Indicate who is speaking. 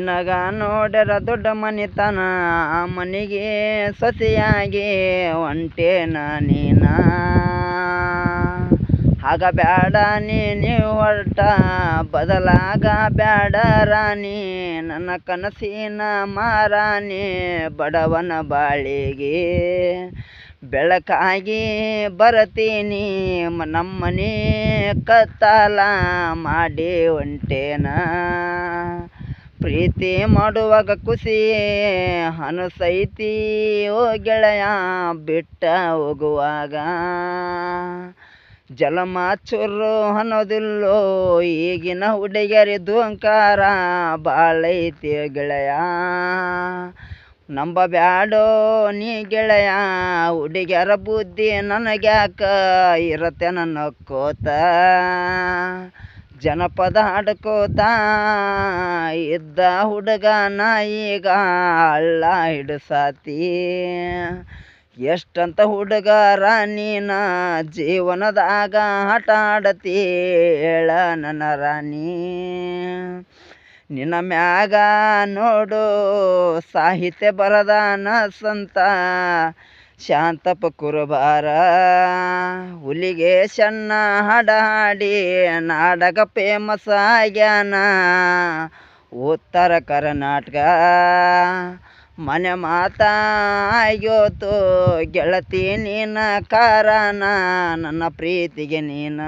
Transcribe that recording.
Speaker 1: ನಿನಗ ನೋಡ್ಯಾರ ದೊಡ್ಡ ಮನಿತನ ಮನೆಗೆ ಸೊಸೆಯಾಗಿ ಹೊಂಟೇನ ನೀನ ಆಗ ಬ್ಯಾಡ ನೀ ಹೊರಟ ಬದಲಾಗ ಬ್ಯಾಡ ರಾಣಿ ನನ್ನ ಕನಸಿನ ಮಾರಾಣಿ ಬಡವನ ಬಾಳಿಗೆ ಬೆಳಕಾಗಿ ಬರತೀನಿ ನಮ್ಮನೆ ಕತ್ತಲ ಮಾಡಿ ಹೊಂಟೇನ ಪ್ರೀತಿ ಮಾಡುವಾಗ ಖುಷಿ ಅನಿಸೈತಿ ಓ ಗೆಳೆಯ ಬಿಟ್ಟ ಹೋಗುವಾಗ ಜಲಮ ಚುರು ಅನ್ನೋದಿಲ್ಲೋ ಈಗಿನ ಹುಡುಗಿಯರಿದ್ದು ಅಹಂಕಾರ ಬಾಳೈತಿ ಗೆಳೆಯ ನಂಬಬ್ಯಾಡೋ ನೀ ಗೆಳೆಯ ಹುಡುಗಿಯರ ಬುದ್ಧಿ ನನಗ್ಯಾಕ ಇರತ್ತೆ ನನ್ನ ಕೋತ ಜನಪದ ಹಾಡ್ಕೋತ ಇದ್ದ ಹುಡುಗನ ಈಗ ಹಳ್ಳ ಹಿಡಿಸಾತಿ ಎಷ್ಟಂತ ಹುಡುಗರ ನೀನ ಜೀವನದಾಗ ಆಟ ಆಡತಿ ಹೇಳ ನನ್ನ ರಾಣಿ ನಿನ್ನ ಮ್ಯಾಗ ನೋಡು ಸಾಹಿತ್ಯ ಬರದಾನ ಸಂತ ಶಾಂತಪ್ಪ ಕುರುಬಾರ ಹುಲಿಗೆ ಸಣ್ಣ ಹಾಡ ಹಾಡಿ ನಾಡಗ ಫೇಮಸ್ ಆಗ್ಯಾನ ಉತ್ತರ ಕರ್ನಾಟಕ ಮನೆ ಮಾತಾಗ್ಯೋತು ಗೆಳತಿ ನೀನ ಕಾರಣ ನನ್ನ ಪ್ರೀತಿಗೆ ನೀನ